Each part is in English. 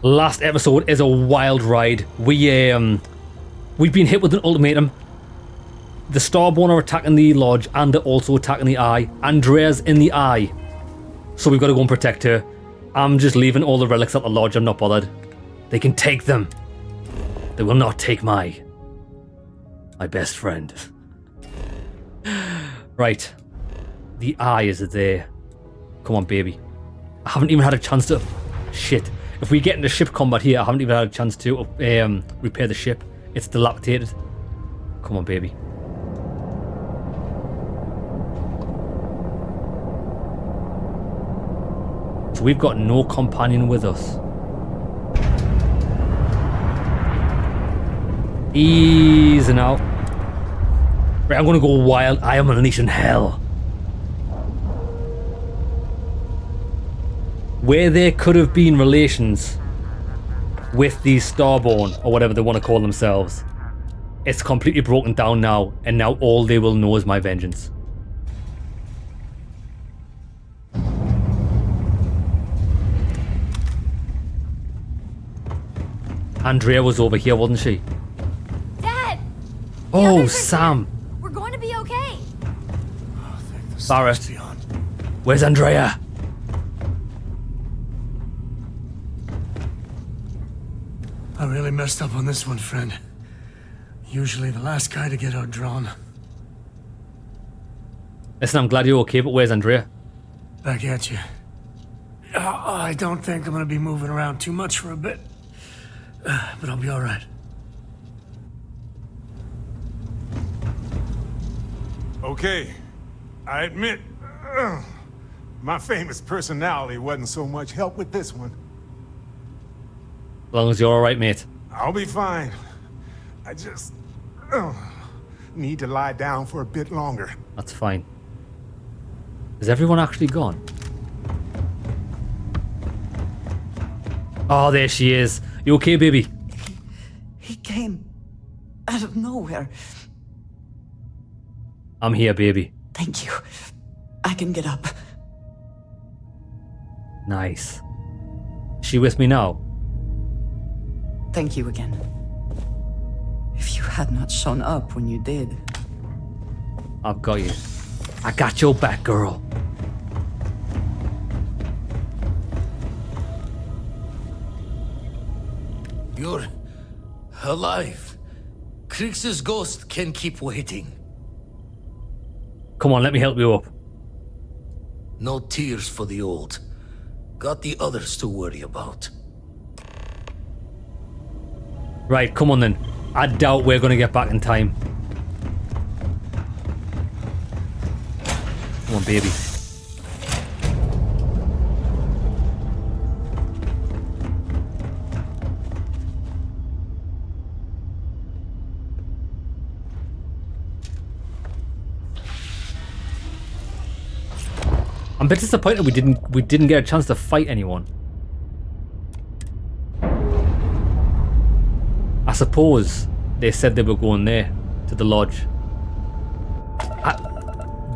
Last episode is a wild ride. We've been hit with an ultimatum. The Starborn are attacking the Lodge and they're also attacking the Eye. Andrea's in the Eye. So we've got to go and protect her. I'm just leaving all the relics at the Lodge. I'm not bothered. They can take them. They will not take my best friend. Right. The Eye is there. Come on, baby. I haven't even had a chance to... Shit. If we get into ship combat here, I haven't even had a chance to repair the ship. It's dilapidated. Come on, baby. So we've got no companion with us. Easy now. Right, I'm gonna go wild. I am unleashing hell. Where there could have been relations with these Starborn, or whatever they want to call themselves, it's completely broken down now, and now all they will know is my vengeance. Andrea was over here, wasn't she? Dad! Oh, Sam! We're going to be okay. Barrett, where's Andrea? I really messed up on this one, friend. Usually the last guy to get outdrawn. Listen, I'm glad you're okay, but where's Andrea? Back at you. I don't think I'm gonna be moving around too much for a bit. But I'll be alright. Okay, I admit, my famous personality wasn't so much help with this one. As long as you're alright, mate. I'll be fine. I just need to lie down for a bit longer. That's fine. Is everyone actually gone? Oh, there she is. You okay, baby? He came out of nowhere. I'm here, baby. Thank you. I can get up. Nice. She with me now? Thank you again. If you had not shown up when you did. I've got you. I got your back, girl. You're alive. Krix's ghost can keep waiting. Come on, let me help you up. No tears for the old. Got the others to worry about. Right, come on then. I doubt we're going to get back in time. Come on, baby. I'm a bit disappointed we didn't get a chance to fight anyone. I suppose they said they were going there, to the lodge.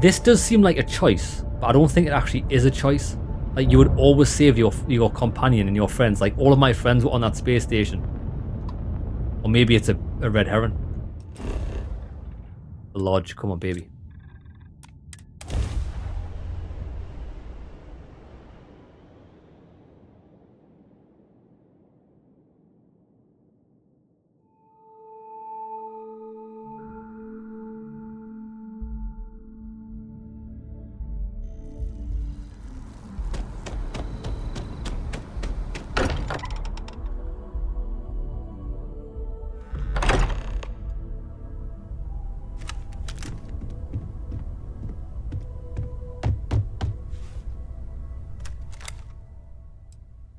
This does seem like a choice, but I don't think it actually is a choice. Like, you would always save your companion and your friends. Like, all of my friends were on that space station. Or maybe it's a red herring. The lodge, come on, baby.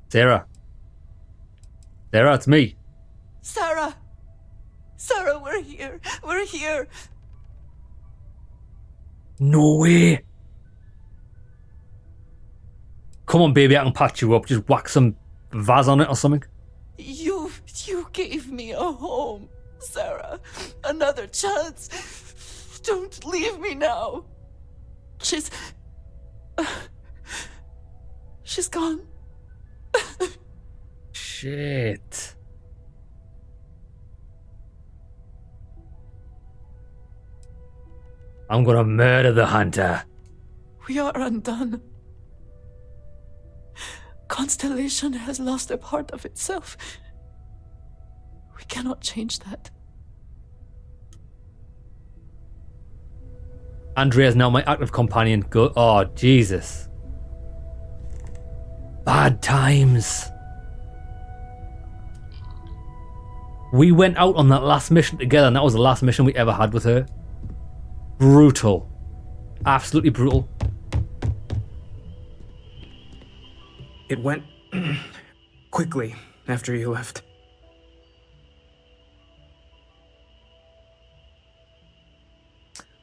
Sarah. Sarah, it's me. Sarah! Sarah, we're here! We're here! No way. Come on, baby, I can patch you up. Just whack some vase on it or something. You gave me a home, Sarah. Another chance. Don't leave me now. She's gone. shit. I'm gonna murder the hunter. We are undone. Constellation has lost a part of itself. We cannot change that. Andrea is now my active companion. Go. Oh, Jesus. Bad times. We went out on that last mission together, and that was the last mission we ever had with her. Brutal. Absolutely brutal. It went quickly after you left.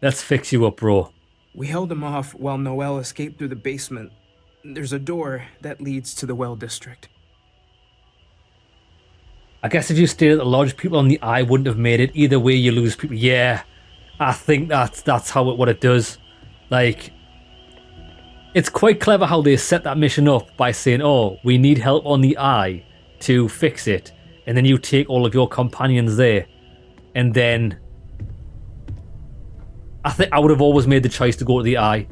Let's fix you up, bro. We held him off while Noel escaped through the basement. There's a door that leads to the well district. I guess if you stayed at the lodge, people on the eye wouldn't have made it. Either way, you lose people. Yeah, I think that's how what it does. Like, it's quite clever how they set that mission up by saying, oh, we need help on the eye to fix it. And then you take all of your companions there. And then I think I would have always made the choice to go to the eye.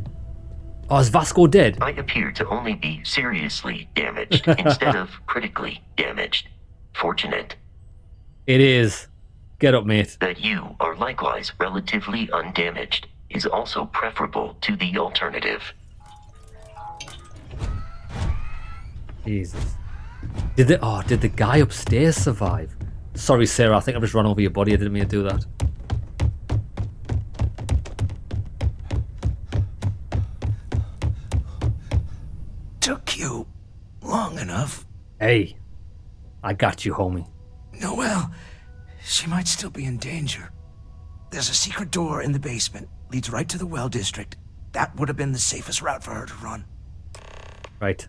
Oh, is Vasco dead? I appear to only be seriously damaged instead of critically damaged. Fortunate. It is. Get up, mate. That you are likewise relatively undamaged is also preferable to the alternative. Jesus. Did the guy upstairs survive? Sorry, Sarah, I think I've just run over your body. I didn't mean to do that. Took you long enough. Hey, I got you, homie. Noelle, she might still be in danger. There's a secret door in the basement. Leads right to the well district. That would have been the safest route for her to run. Right.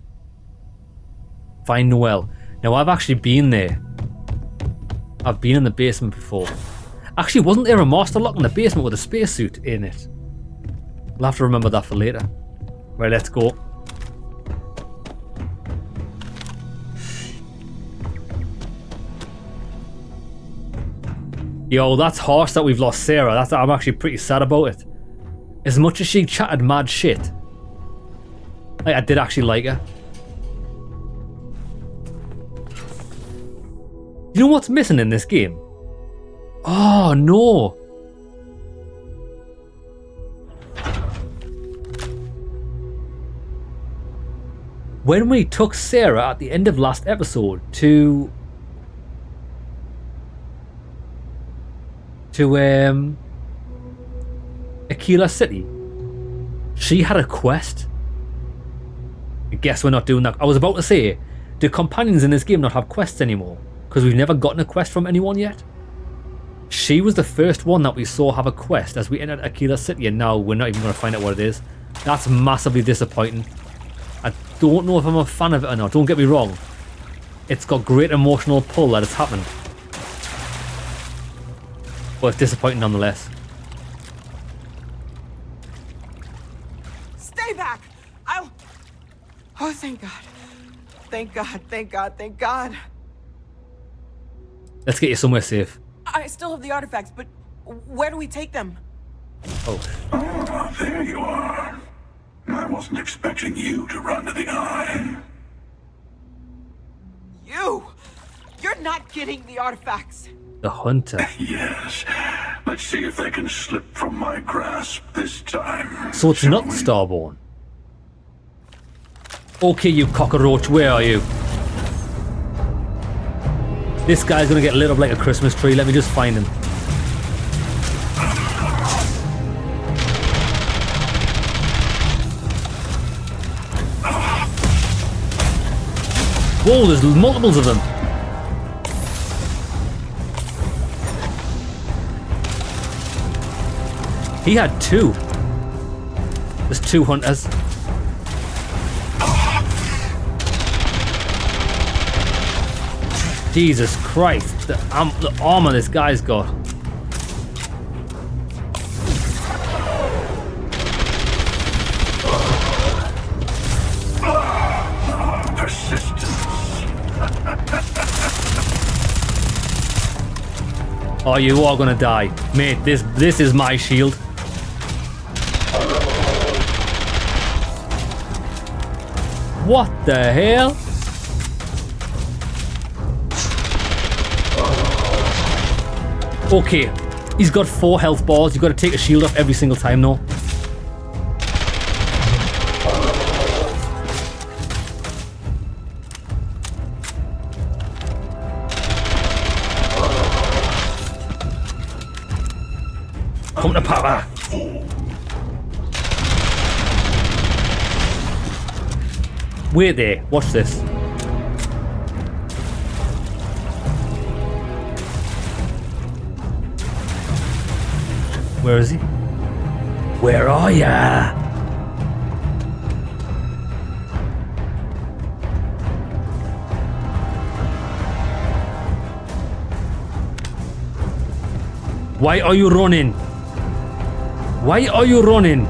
Find Noelle. Now, I've actually been there. I've been in the basement before. Actually, wasn't there a master lock in the basement with a spacesuit in it? We'll have to remember that for later. Right, let's go. Yo, that's harsh that we've lost Sarah. I'm actually pretty sad about it. As much as she chatted mad shit, I did actually like her. You know what's missing in this game? Oh, no. When we took Sarah at the end of last episode to Aquila City, she had a quest. I guess we're not doing that. I was about to say, do companions in this game not have quests anymore? Because we've never gotten a quest from anyone yet. She was the first one that we saw have a quest as we entered Aquila City, and now we're not even going to find out what it is. That's massively disappointing. I don't know if I'm a fan of it or not. Don't get me wrong. It's got great emotional pull that it's happened. But it's disappointing nonetheless. Stay back! Oh, thank God. Thank God, thank God, thank God. Let's get you somewhere safe. I still have the artifacts, but where do we take them? Oh. Oh, there you are. I wasn't expecting you to run to the eye. You're not getting the artifacts. The hunter. Yes. Let's see if they can slip from my grasp this time. So it's not Starborn. Okay, you cockroach, where are you? This guy's gonna get lit up like a Christmas tree. Let me just find him. Whoa, there's multiples of them. He had two. There's two hunters. Jesus Christ, the armor this guy's got. Persistence. Oh, you are gonna die. Mate, this is my shield. What the hell? Okay, he's got 4 health bars. You've got to take a shield off every single time, though. Come to Papa. Wait there. Watch this. Where is he? Where are ya? Why are you running? Why are you running?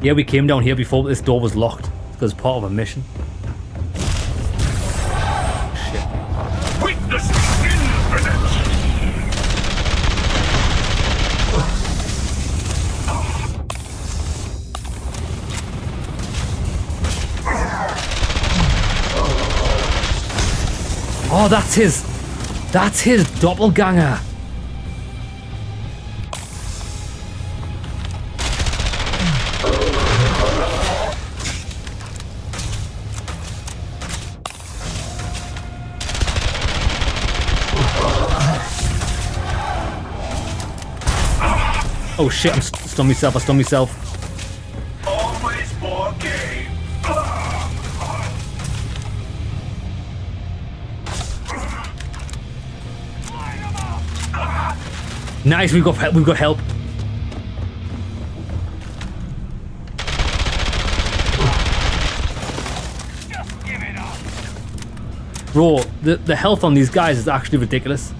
Yeah, we came down here before, but this door was locked because it's part of a mission. Shit. Witness infinite! Oh, that's his doppelganger. Oh shit, I stunned myself. Always more game. Nice, we've got help. Just give it up. Bro, the health on these guys is actually ridiculous.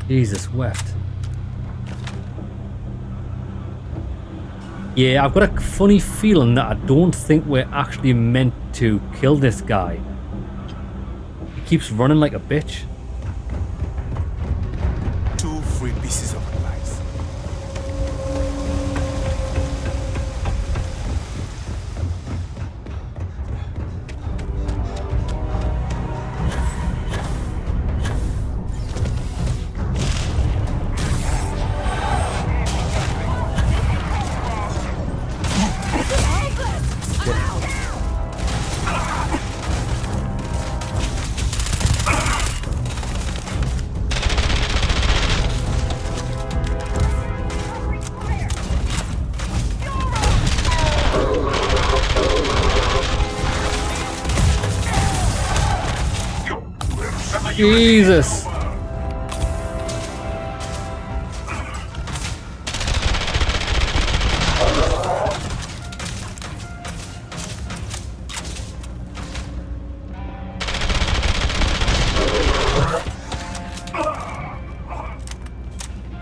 Jesus wept. Yeah, I've got a funny feeling that I don't think we're actually meant to kill this guy. He keeps running like a bitch. 2 free pieces of advice. Jesus.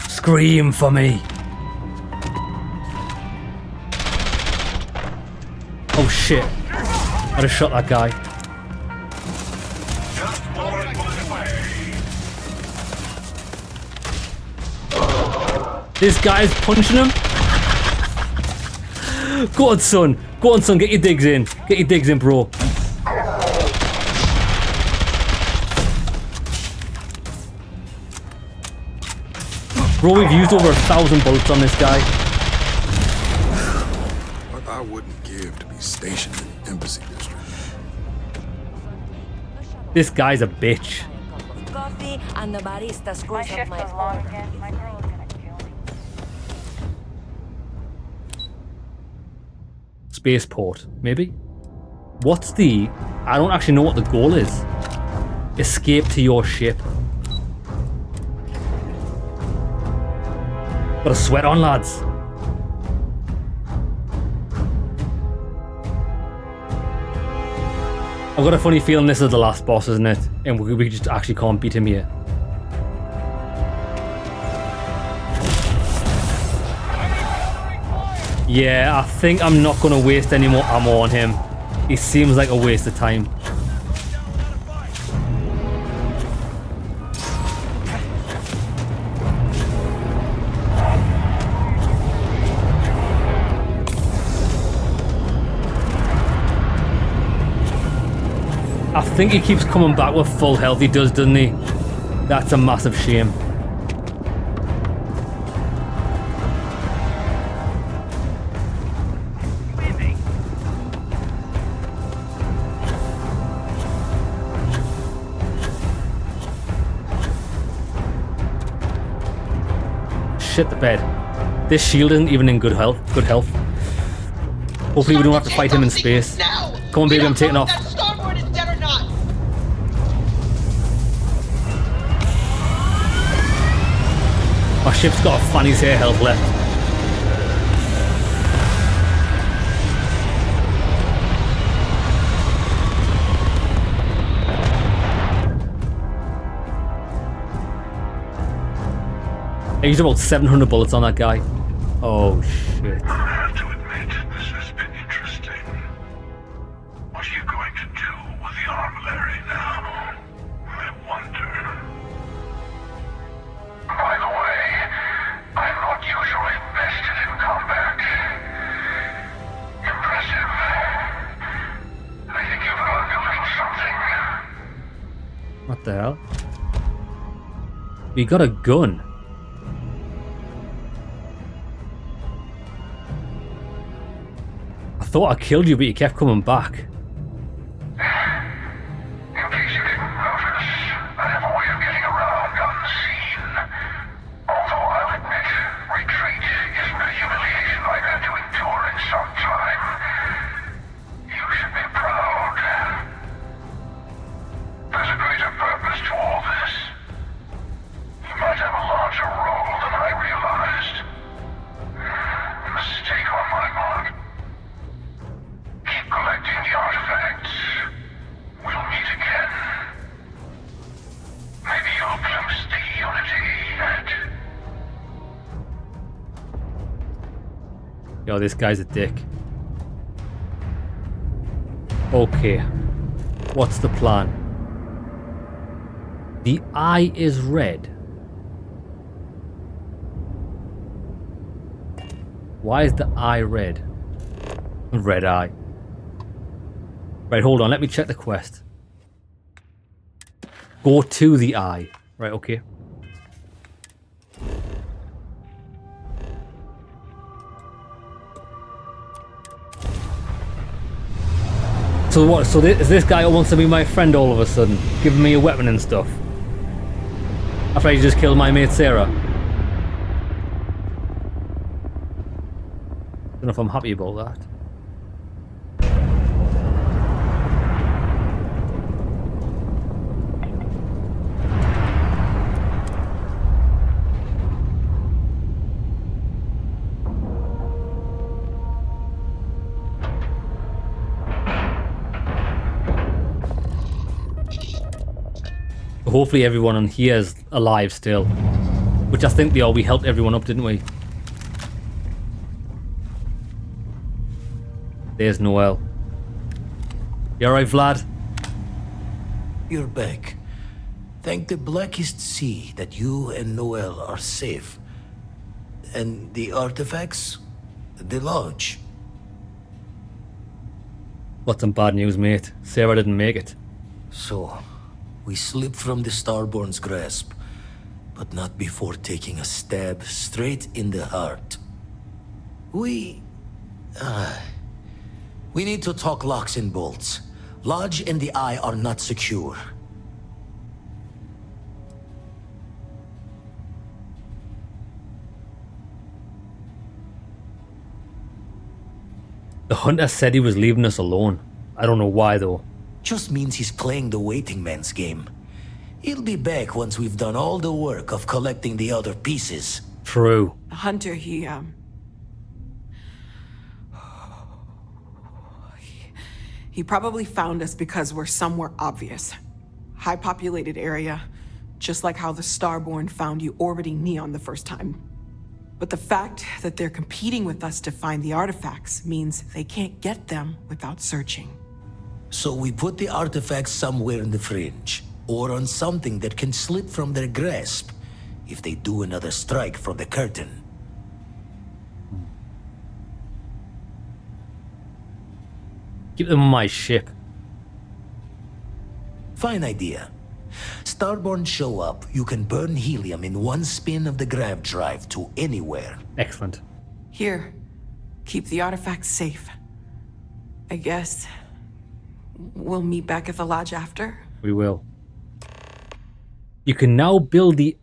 Scream for me. Oh shit. I just shot that guy. This guy's punching him. Go on, son. Go on, son. Get your digs in. Get your digs in, bro. Bro, we've used over 1,000 bullets on this guy. What I wouldn't give to be stationed in the Embassy District. This guy's a bitch. Coffee and the barista screws up my order. My girl is gonna kill me. Spaceport, maybe? What's the... I don't actually know what the goal is. Escape to your ship. Got a sweat on, lads. I've got a funny feeling this is the last boss, isn't it? And we just actually can't beat him here. Yeah, I think I'm not going to waste any more ammo on him. He seems like a waste of time. I think he keeps coming back with full health. He does, doesn't he? That's a massive shame. Shit the bed. This shield isn't even in good health. Hopefully we don't have to fight him in space. Come on, baby, I'm taking off. My ship's got a fanny's hair health left. I used about 700 bullets on that guy. Oh shit. I have to admit, this has been interesting. What are you going to do with the armillary now? I wonder. By the way, I'm not usually vested in combat. Impressive. I think you've learned a little something. What the hell? We got a gun. I thought I killed you, but you kept coming back. In case you didn't notice, I have a way of getting around unseen. Although I'll admit, retreat isn't a humiliation I've had to endure in some time. You should be proud. There's a greater purpose to all this. You might have a larger role than I realized. Mistake on my part. Keep collecting the artifacts. We'll meet again. Maybe you'll glimpse the unity yet. Yo, this guy's a dick. Okay. What's the plan? The eye is red. Why is the eye red? Red eye. Right, hold on. Let me check the quest. Go to the eye. Right, okay. So what? So is this guy who wants to be my friend all of a sudden, giving me a weapon and stuff? After he just killed my mate Sarah. Don't know if I'm happy about that. Hopefully everyone on here is alive still. Which I think they are. We helped everyone up, didn't we? There's Noel. You alright, Vlad? You're back. Thank the blackest sea that you and Noel are safe. And the artifacts? The lodge. Got some bad news, mate. Sarah didn't make it. So, we slipped from the Starborn's grasp, but not before taking a stab straight in the heart. We need to talk locks and bolts. Lodge and the Eye are not secure. The hunter said he was leaving us alone. I don't know why though. Just means he's playing the waiting man's game. He'll be back once we've done all the work of collecting the other pieces. True. Hunter, He probably found us because we're somewhere obvious. High populated area, just like how the Starborn found you orbiting Neon the first time. But the fact that they're competing with us to find the artifacts means they can't get them without searching. So we put the artifacts somewhere in the fringe, or on something that can slip from their grasp if they do another strike from the curtain. Keep them on my ship. Fine idea. Starborn show up, you can burn helium in one spin of the grav drive to anywhere. Excellent. Here, keep the artifacts safe. I guess we'll meet back at the lodge after? We will. You can now build the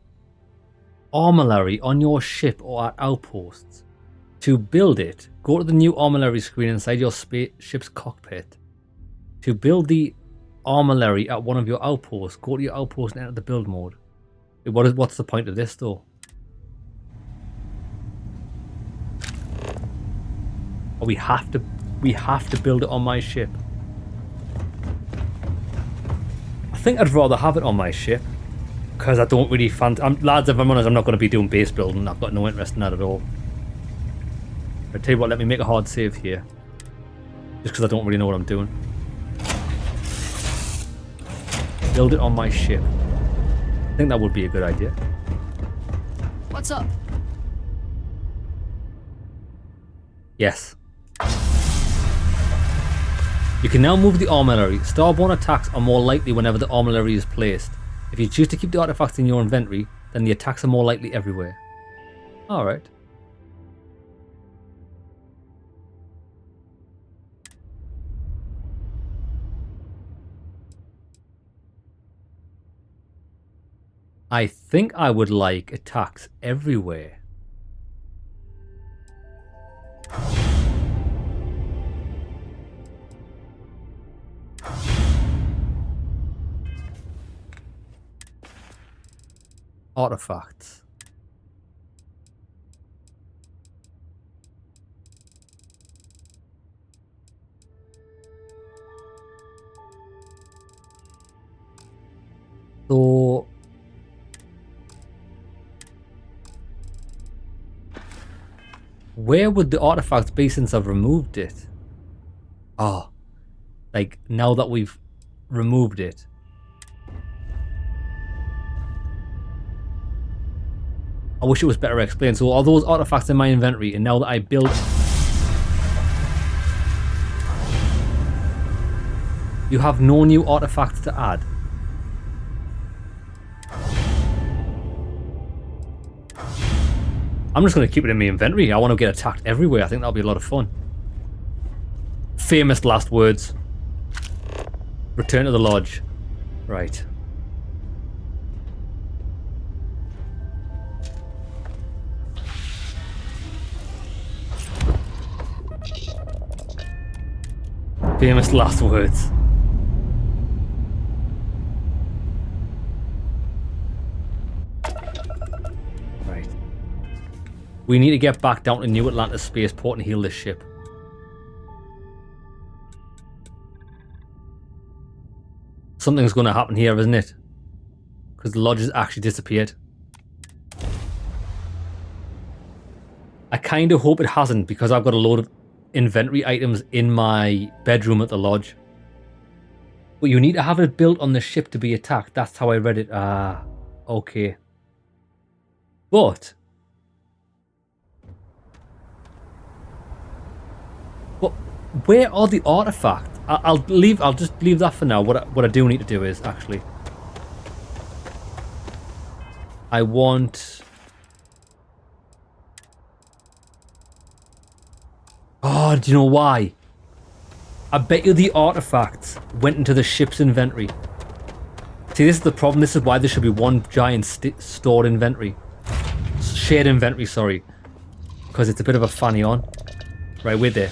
armillary on your ship or at outposts. To build it, go to the new armillary screen inside your ship's cockpit. To build the armillary at one of your outposts, go to your outpost and enter the build mode. What's the point of this though? Oh, we have to build it on my ship. I think I'd rather have it on my ship because I don't really lads, if I'm honest, I'm not going to be doing base building. I've got no interest in that at all. I tell you what, let me make a hard save here, just because I don't really know what I'm doing. Build it on my ship. I think that would be a good idea. What's up? Yes. You can now move the armillary. Starborn attacks are more likely whenever the armillary is placed. If you choose to keep the artifacts in your inventory, then the attacks are more likely everywhere. Alright. I think I would like attacks everywhere. Artifacts. So where would the artifacts be since I've removed it? Oh, like now that we've removed it. I wish it was better explained. So are those artifacts in my inventory, and now that I build... You have no new artifacts to add. I'm just going to keep it in my inventory. I want to get attacked everywhere. I think that'll be a lot of fun. Famous last words. Return to the lodge. Right. Famous last words. Right. We need to get back down to New Atlantis spaceport and heal this ship. Something's going to happen here, isn't it? Because the lodge has actually disappeared. I kind of hope it hasn't, because I've got a load of inventory items in my bedroom at the lodge. But you need to have it built on the ship to be attacked. That's how I read it. Ah, okay. But where are the artifacts? I'll just leave that for now. What I do need to do is actually, I want... Oh, do you know why? I bet you the artifacts went into the ship's inventory. See, this is the problem. This is why there should be one giant stored inventory. Shared inventory, sorry. Because it's a bit of a fanny on. Right, we're there.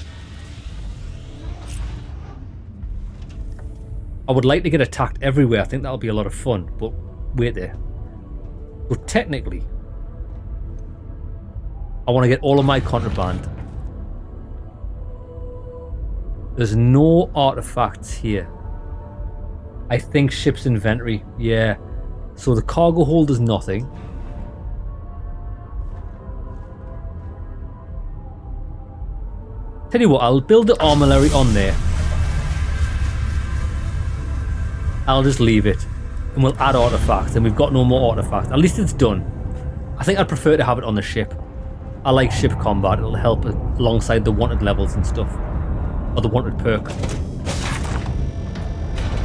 I would like to get attacked everywhere. I think that'll be a lot of fun. But wait there. But technically, I want to get all of my contraband There's no artifacts here. I think ship's inventory. Yeah. So the cargo hold is nothing. Tell you what, I'll build the armory on there. I'll just leave it. And we'll add artifacts. And we've got no more artifacts. At least it's done. I think I'd prefer to have it on the ship. I like ship combat. It'll help alongside the wanted levels and stuff. Or the wanted perk.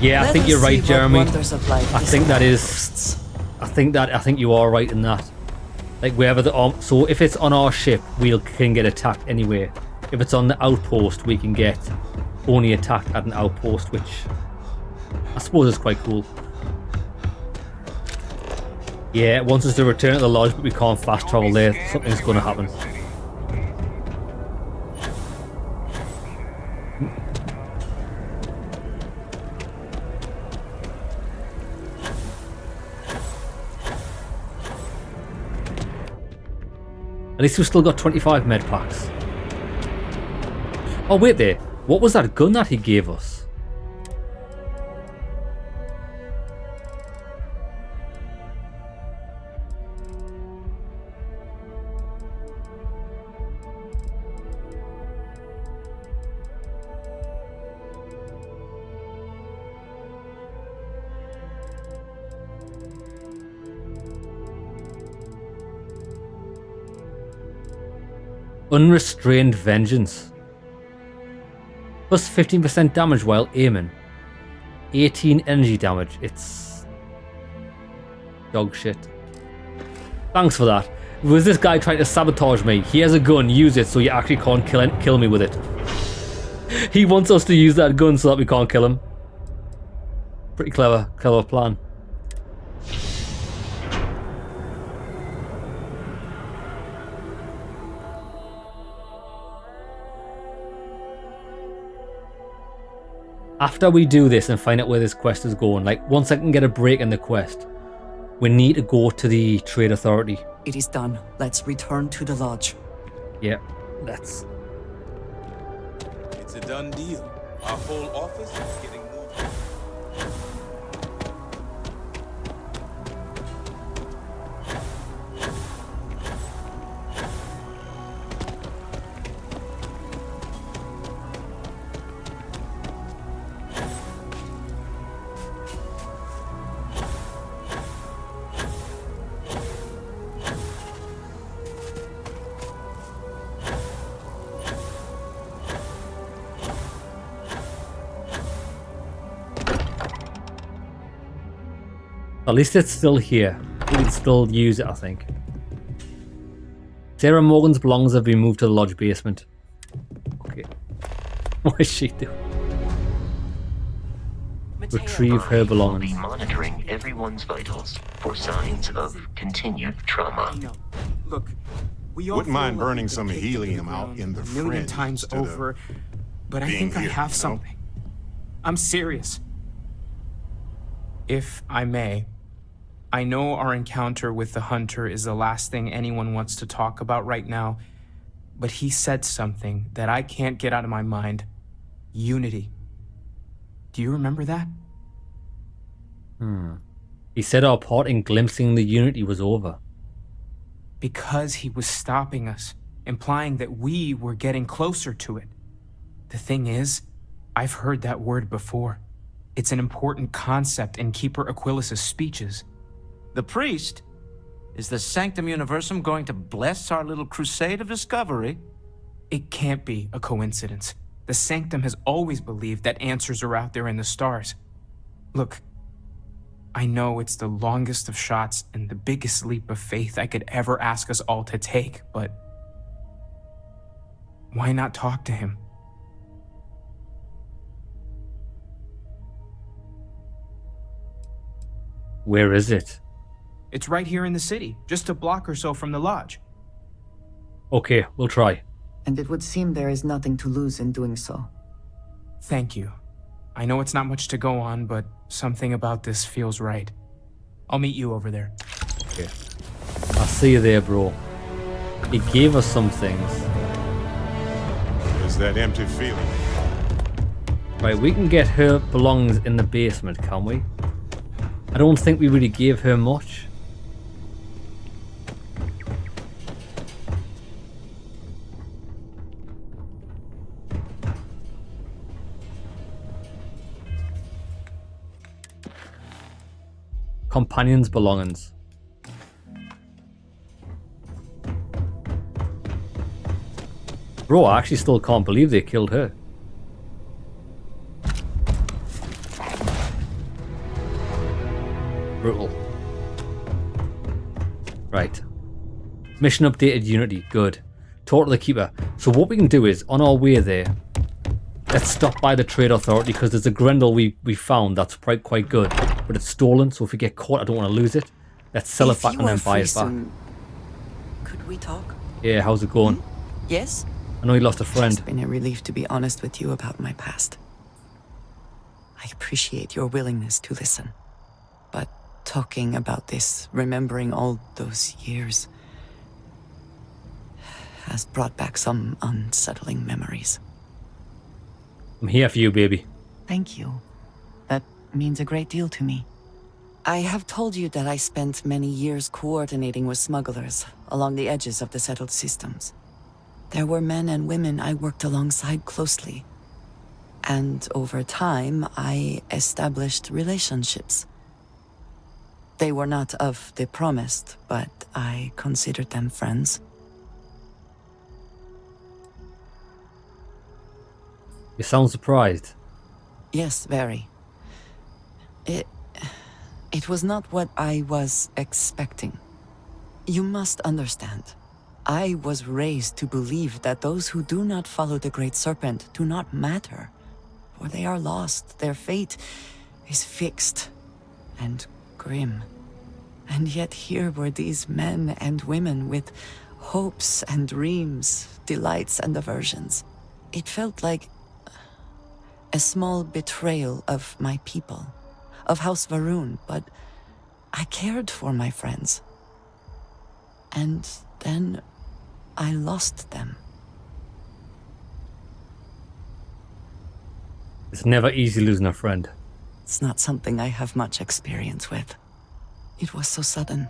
Yeah, I think you're right, Jeremy. I think that is... I think you are right in that. Like wherever the... So if it's on our ship, we can get attacked anywhere. If it's on the outpost, we can get only attacked at an outpost, which I suppose is quite cool. Yeah, it wants us to return to the lodge, but we can't fast travel there. Something's going to happen. At least we've still got 25 med packs. Oh wait there, what was that gun that he gave us? Unrestrained Vengeance. Plus 15% damage while aiming. 18 energy damage. It's dog shit. Thanks for that. Was this guy trying to sabotage me? He has a gun, use it so you actually can't kill me with it. He wants us to use that gun so that we can't kill him. Pretty clever plan. After we do this and find out where this quest is going, like once I can get a break in the quest, we need to go to the Trade Authority. It is done. Let's return to the lodge. Yeah, let's. It's a done deal. Our whole office is getting moved. At least it's still here. We can still use it, I think. Sarah Morgan's belongings have been moved to the lodge basement. Okay. What is she doing? Retrieve her belongings. We'll be monitoring everyone's vitals for signs of continued trauma. Look, we wouldn't mind burning some helium out in the million fringe times over, but I think I have something. I'm serious. If I may, I know our encounter with the hunter is the last thing anyone wants to talk about right now, but he said something that I can't get out of my mind. Unity. Do you remember that? He said our part in glimpsing the Unity was over. Because he was stopping us, implying that we were getting closer to it. The thing is, I've heard that word before. It's an important concept in Keeper Aquilas's speeches. The priest? Is the Sanctum Universum going to bless our little crusade of discovery? It can't be a coincidence. The Sanctum has always believed that answers are out there in the stars. Look, I know it's the longest of shots and the biggest leap of faith I could ever ask us all to take, but why not talk to him? Where is it? It's right here in the city, just a block or so from the lodge. Okay, we'll try. And it would seem there is nothing to lose in doing so. Thank you. I know it's not much to go on, but something about this feels right. I'll meet you over there. Okay. I'll see you there, bro. He gave us some things. There's that empty feeling. Right, we can get her belongings in the basement, can we? I don't think we really gave her much. Companions' belongings. Bro, I actually still can't believe they killed her. Brutal. Right. Mission updated Unity. Good. Talk to the Keeper. So what we can do is, on our way there, let's stop by the Trade Authority because there's a Grendel we found that's quite good. But it's stolen, so if we get caught, I don't want to lose it. Let's sell it back and then buy it back. Could we talk? Yeah, how's it going? Yes? I know you lost a friend. It's been a relief to be honest with you about my past. I appreciate your willingness to listen. But talking about this, remembering all those years, has brought back some unsettling memories. I'm here for you, baby. Thank you. That means a great deal to me. I have told you that I spent many years coordinating with smugglers along the edges of the settled systems. There were men and women I worked alongside closely. And over time, I established relationships. They were not of the promised, but I considered them friends. You sound surprised. Yes, very. It was not what I was expecting. You must understand. I was raised to believe that those who do not follow the Great Serpent do not matter, for they are lost. Their fate is fixed and grim. And yet here were these men and women with hopes and dreams, delights and aversions. It felt like a small betrayal of my people, of House Varun, but I cared for my friends. And then I lost them. It's never easy losing a friend. It's not something I have much experience with. It was so sudden.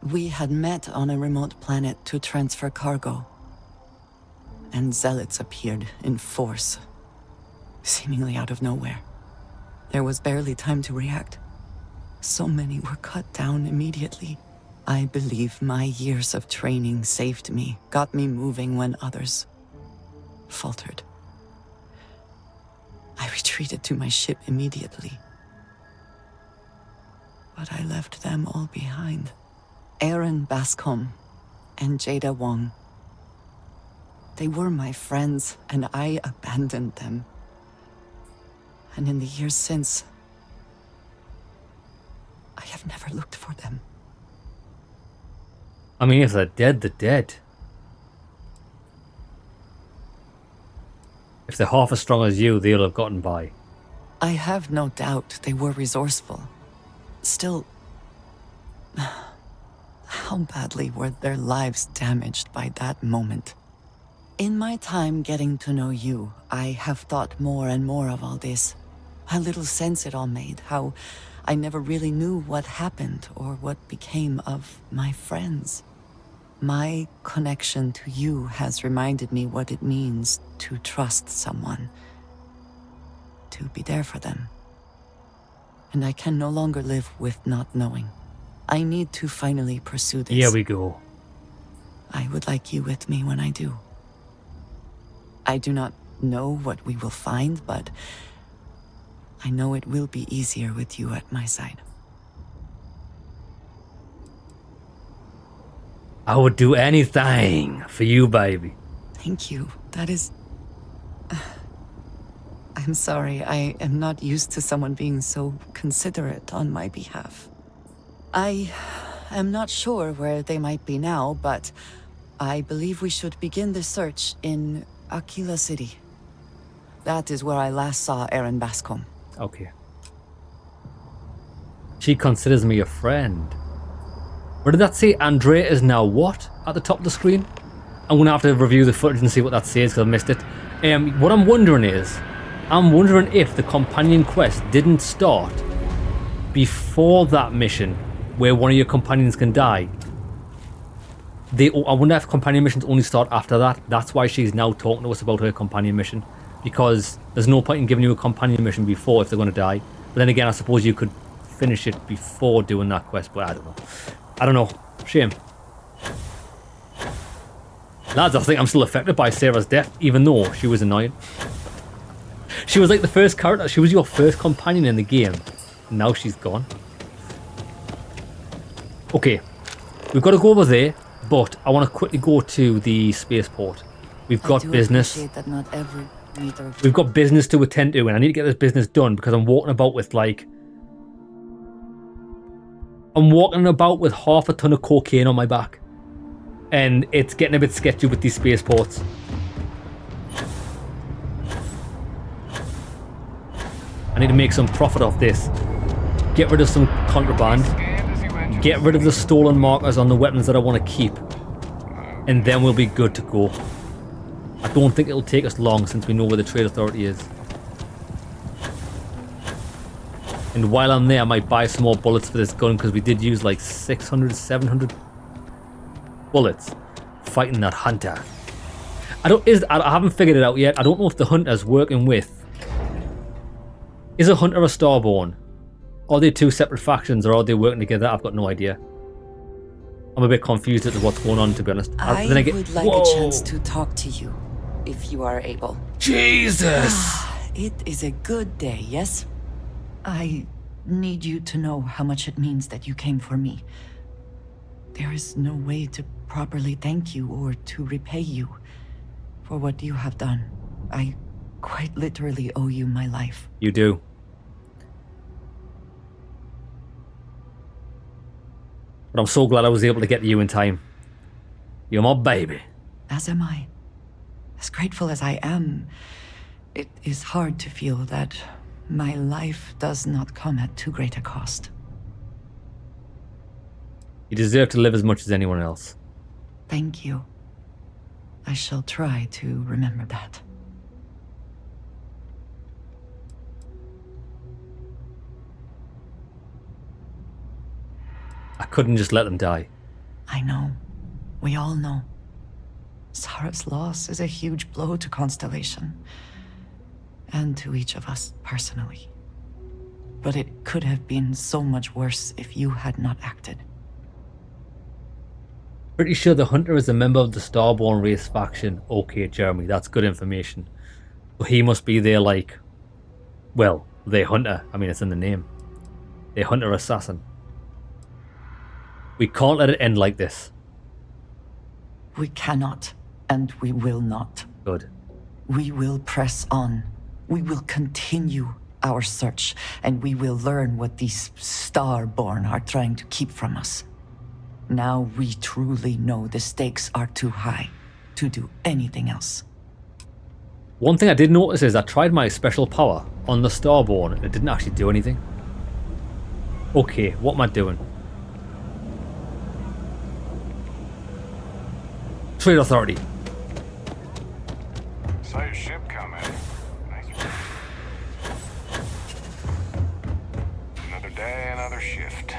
We had met on a remote planet to transfer cargo, and zealots appeared in force, seemingly out of nowhere. There was barely time to react. So many were cut down immediately. I believe my years of training saved me, got me moving when others faltered. I retreated to my ship immediately. But I left them all behind. Aaron Bascom and Jada Wong. They were my friends, and I abandoned them. And in the years since, I have never looked for them. I mean, if they're dead, they're dead. If they're half as strong as you, they'll have gotten by. I have no doubt they were resourceful. Still, how badly were their lives damaged by that moment? In my time getting to know you, I have thought more and more of all this. How little sense it all made, how I never really knew what happened or what became of my friends. My connection to you has reminded me what it means to trust someone, to be there for them. And I can no longer live with not knowing. I need to finally pursue this. Here we go. I would like you with me when I do. I do not know what we will find, but I know it will be easier with you at my side. I would do anything for you, baby. Thank you. That is... I'm sorry, I am not used to someone being so considerate on my behalf. I am not sure where they might be now, but I believe we should begin the search in Aquila City. That is where I last saw Aaron Bascom. Okay. She considers me a friend. Where did that say? Andrea is now what? At the top of the screen? I'm going to have to review the footage and see what that says because I missed it. What I'm wondering is, I'm wondering if the companion quest didn't start before that mission where one of your companions can die. I wonder if companion missions only start after that. That's why she's now talking to us about her companion mission. Because there's no point in giving you a companion mission before if they're going to die. But then again, I suppose you could finish it before doing that quest, but I don't know. I don't know. Shame. Lads, I think I'm still affected by Sarah's death, even though she was annoying. She was like the first character. She was your first companion in the game. Now she's gone. Okay. We've got to go over there, but I want to quickly go to the spaceport. We've got business. That not every meter. We've got business to attend to, and I need to get this business done because I'm walking about with like... I'm walking about with half a ton of cocaine on my back. And it's getting a bit sketchy with these spaceports. I need to make some profit off this. Get rid of some contraband. Get rid of the stolen markers on the weapons that I want to keep. And then we'll be good to go. I don't think it'll take us long since we know where the trade authority is. And while I'm there, I might buy some more bullets for this gun because we did use like 600, 700 bullets fighting that hunter. I haven't figured it out yet. I don't know if the hunter's working with... Is a hunter a Starborn? Are they two separate factions or are they working together? I've got no idea. I'm a bit confused as to what's going on, to be honest. I would like a chance to talk to you, if you are able. Jesus! It is a good day, yes? I need you to know how much it means that you came for me. There is no way to properly thank you or to repay you for what you have done. I quite literally owe you my life. You do. But I'm so glad I was able to get to you in time. You're my baby. As am I. As grateful as I am, it is hard to feel that my life does not come at too great a cost. You deserve to live as much as anyone else. Thank you. I shall try to remember that. I couldn't just let them die. I know. We all know. Sarah's loss is a huge blow to Constellation. And to each of us personally. But it could have been so much worse if you had not acted. Pretty sure the hunter is a member of the Starborn race faction. Okay, Jeremy, that's good information. So he must be their, like... Well, their hunter. I mean, it's in the name. Their hunter assassin. We can't let it end like this. We cannot, and we will not. Good. We will press on. We will continue our search, and we will learn what these Starborn are trying to keep from us. Now we truly know the stakes are too high to do anything else. One thing I did notice is I tried my special power on the Starborn and it didn't actually do anything. Okay, what am I doing? Trade Authority. Saw your ship coming. Nice. Another day, another shift.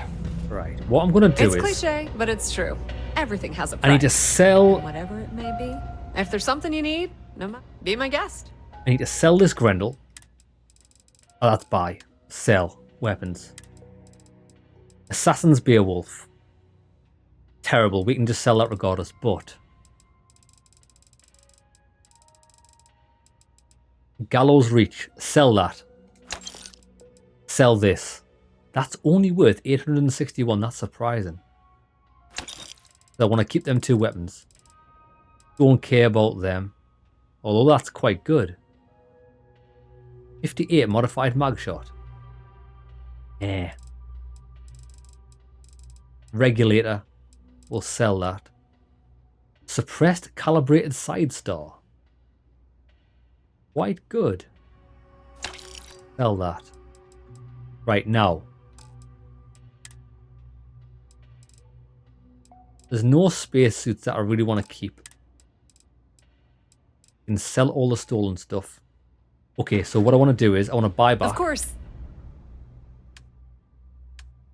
Right. What I'm gonna do It's is cliche, but it's true. Everything has a price. I need to sell. Whatever it may be. If there's something you need, be my guest. I need to sell this Grendel. Oh, that's buy. Sell. Weapons. Assassin's Beowulf. Terrible. We can just sell that regardless, but... Gallows Reach. Sell that. Sell this. That's only worth 861. That's surprising. I want to keep them two weapons. Don't care about them. Although that's quite good. 58 modified mag shot. Eh. Regulator. We'll sell that. Suppressed calibrated side star. Quite good. Sell that. Right now. There's no spacesuits that I really want to keep. You can sell all the stolen stuff. Okay, so what I want to do is I want to buy back. Of course.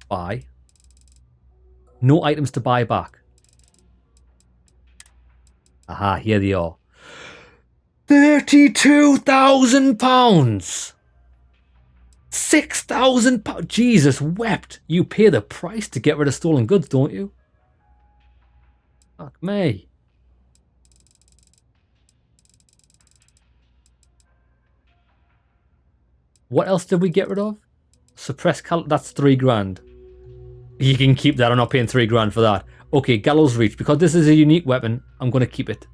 Buy. No items to buy back. Aha, here they are. £32,000! £6,000! Jesus wept! You pay the price to get rid of stolen goods, don't you? Fuck me. What else did we get rid of? Suppress that's $3,000. You can keep that. I'm not paying $3,000 for that. Okay, Gallows Reach. Because this is a unique weapon, I'm going to keep it.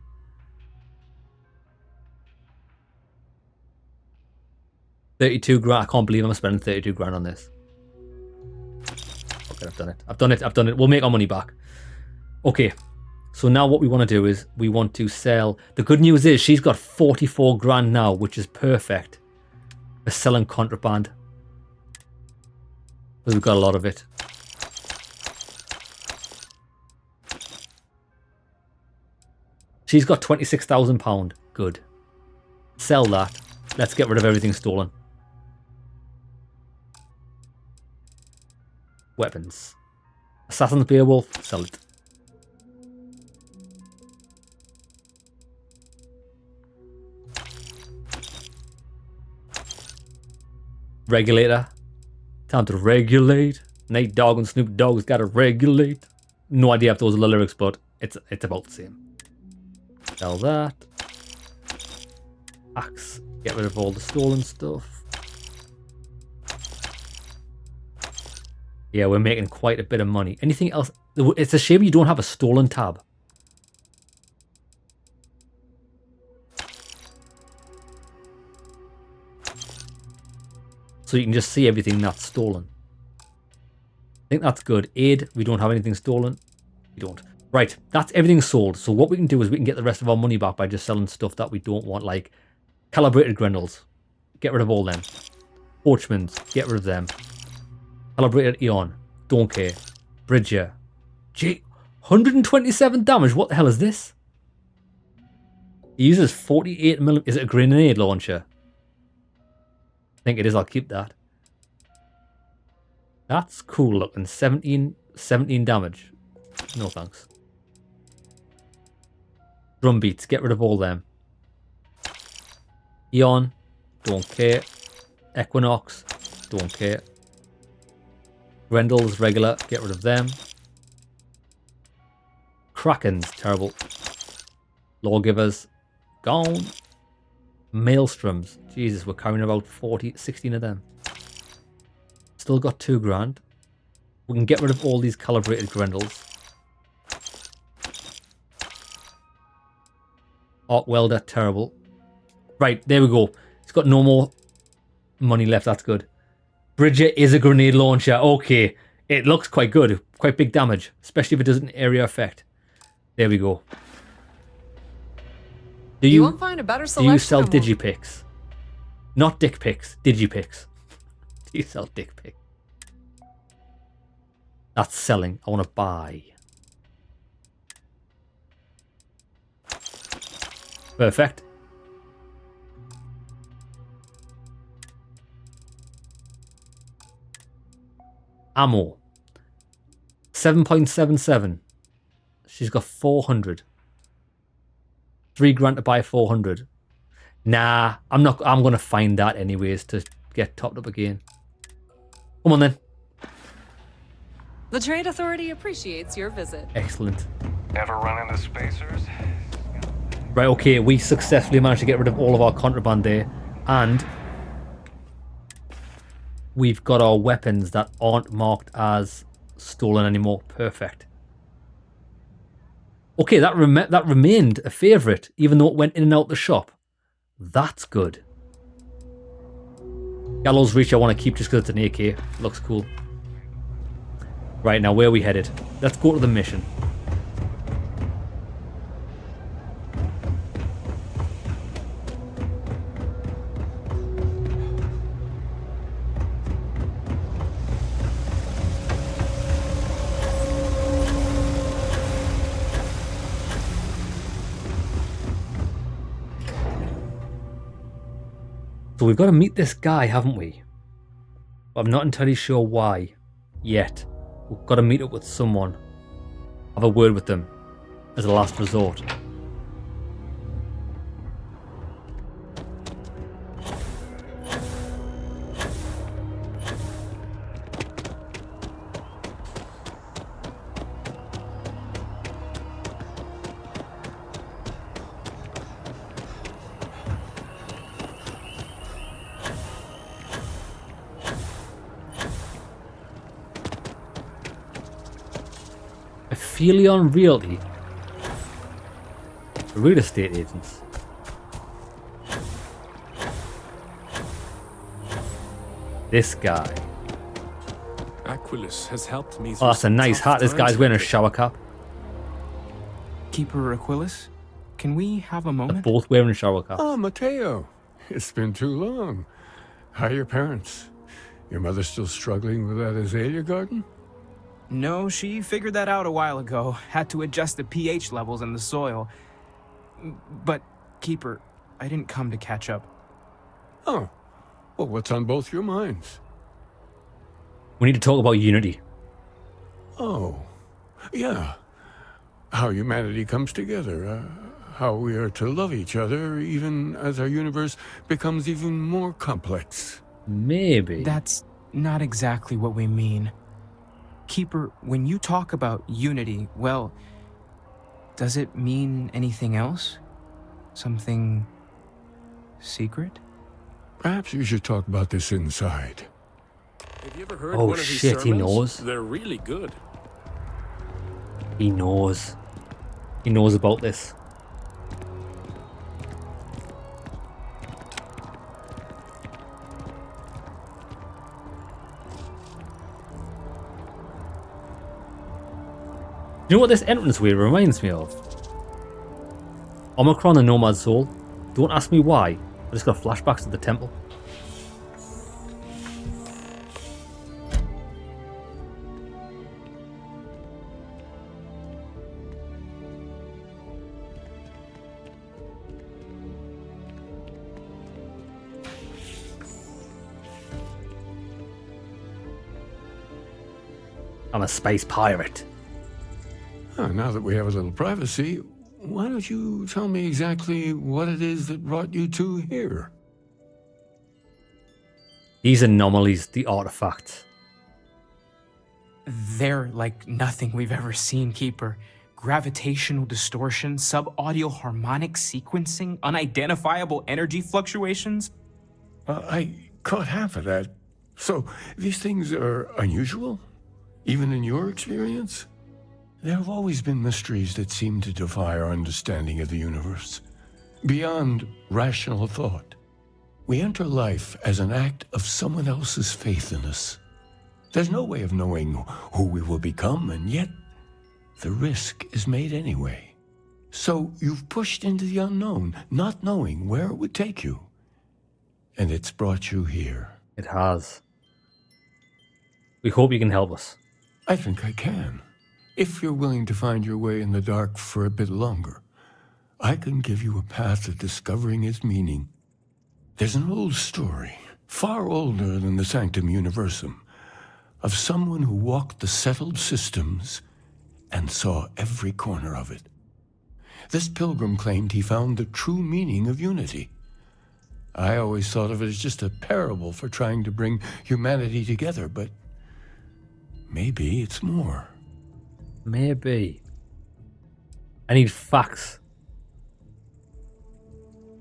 $32,000. I can't believe I'm spending $32,000 on this. Okay, I've done it. I've done it. I've done it. We'll make our money back. Okay. So now what we want to do is we want to sell. The good news is she's got $44,000 now, which is perfect for selling contraband. Because we've got a lot of it. She's got £26,000. Good. Sell that. Let's get rid of everything stolen. Weapons. Assassin's Beowulf. Sell it. Regulator. Time to regulate. Nate Dogg and Snoop Dogg's gotta regulate. No idea if those are the lyrics, but it's about the same. Sell that. Axe. Get rid of all the stolen stuff. Yeah, we're making quite a bit of money. Anything else? It's a shame you don't have a stolen tab. So you can just see everything that's stolen. I think that's good. Aid, we don't have anything stolen. We don't. Right, that's everything sold. So what we can do is we can get the rest of our money back by just selling stuff that we don't want, like calibrated Grendels. Get rid of all them. Porchmans, get rid of them. Calibrated Eon, don't care. Bridger. Gee, 127 damage, what the hell is this? He uses 48mm. Is it a grenade launcher? I think it is, I'll keep that. That's cool looking. 17 damage. No thanks. Drum beats, get rid of all them. Eon, don't care. Equinox, don't care. Grendels, regular, get rid of them. Krakens, terrible. Lawgivers, gone. Maelstroms, Jesus, we're carrying about 16 of them. Still got $2,000. We can get rid of all these calibrated Grendels. Arc welder, terrible. Right, there we go. It's got no more money left, that's good. Bridger is a grenade launcher. Okay, it looks quite good. Quite big damage, especially if it does an area effect. There we go. You won't find a better selection. Do you sell digipics? Not dick pics, digipics. Do you sell dick pics? That's selling. I want to buy. Perfect. Ammo. 7.77. She's got 400. $3,000 to buy 400. Nah, I'm gonna find that anyways to get topped up again. Come on then. The Trade Authority appreciates your visit. Excellent. Ever run into spacers? Right, okay, we successfully managed to get rid of all of our contraband there, and we've got our weapons that aren't marked as stolen anymore. Perfect. Okay, that remained a favourite, even though it went in and out the shop. That's good. Gallows Reach I want to keep just because it's an AK. Looks cool. Right, now where are we headed? Let's go to the mission. So we've got to meet this guy, haven't we? But I'm not entirely sure why yet. We've got to meet up with someone. Have a word with them as a last resort. Aphelion Realty. Real estate agents. This guy. Aquilus has helped me. Oh, that's a nice hat. This guy's wearing a shower cap. Keeper Aquilus, can we have a moment? They're both wearing shower caps. Oh, Mateo. It's been too long. How are your parents? Your mother still struggling with that azalea garden? No, she figured that out a while ago. Had to adjust the pH levels in the soil. But, Keeper, I didn't come to catch up. Oh. Well, what's on both your minds? We need to talk about unity. Oh. Yeah. How humanity comes together. How we are to love each other even as our universe becomes even more complex. Maybe. That's not exactly what we mean. Keeper, when you talk about unity, well, does it mean anything else? Something secret? Perhaps you should talk about this inside. Have you ever heard Oh one of his shit, he sermons? knows. They're really good. He knows. He knows about this. You know what this entranceway reminds me of? Omicron and Nomad Soul. Don't ask me why. I just got flashbacks to the temple. I'm a space pirate. Now that we have a little privacy, why don't you tell me exactly what it is that brought you two here? These anomalies, the artifacts. They're like nothing we've ever seen, Keeper. Gravitational distortion, sub-audio harmonic sequencing, unidentifiable energy fluctuations. I caught half of that. So, these things are unusual? Even in your experience? There have always been mysteries that seem to defy our understanding of the universe. Beyond rational thought. We enter life as an act of someone else's faith in us. There's no way of knowing who we will become, and yet the risk is made anyway. So you've pushed into the unknown, not knowing where it would take you. And it's brought you here. It has. We hope you can help us. I think I can. If you're willing to find your way in the dark for a bit longer, I can give you a path to discovering its meaning. There's an old story, far older than the Sanctum Universum, of someone who walked the settled systems and saw every corner of it. This pilgrim claimed he found the true meaning of unity. I always thought of it as just a parable for trying to bring humanity together, but maybe it's more. Maybe. I need facts.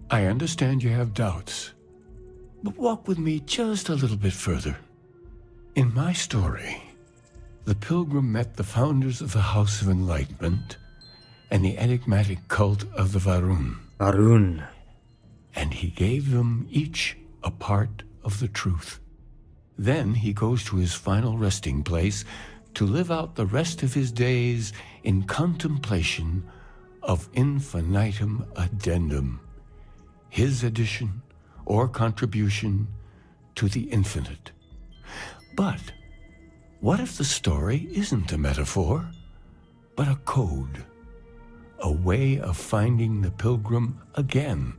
I understand you have doubts, but walk with me just a little bit further. In my story, the pilgrim met the founders of the House of Enlightenment and the enigmatic cult of the Varun. Varun. And he gave them each a part of the truth. Then he goes to his final resting place to live out the rest of his days in contemplation of infinitum addendum, his addition or contribution to the infinite. But what if the story isn't a metaphor, but a code, a way of finding the pilgrim again,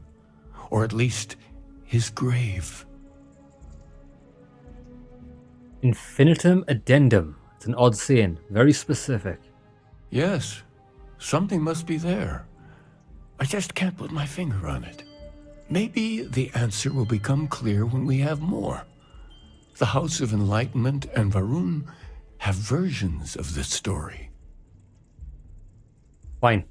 or at least his grave. Infinitum addendum. It's an odd saying. Very specific. Yes, something must be there. I just can't put my finger on it. Maybe the answer will become clear when we have more. The House of Enlightenment and Varun have versions of this story. Fine.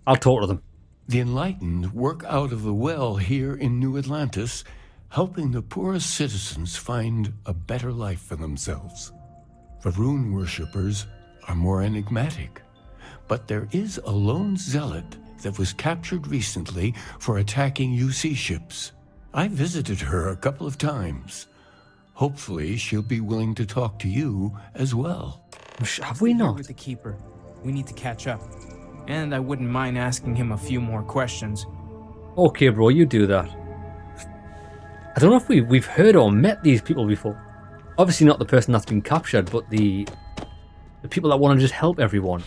I'll talk to them. The Enlightened work out of the well here in New Atlantis, helping the poorest citizens find a better life for themselves. Varun worshippers are more enigmatic, but there is a lone zealot that was captured recently for attacking UC ships. I visited her a couple of times. Hopefully, she'll be willing to talk to you as well. Have we not? With the Keeper. We need to catch up. And I wouldn't mind asking him a few more questions. Okay, bro, you do that. I don't know if we've heard or met these people before. Obviously not the person that's been captured, but the people that want to just help everyone.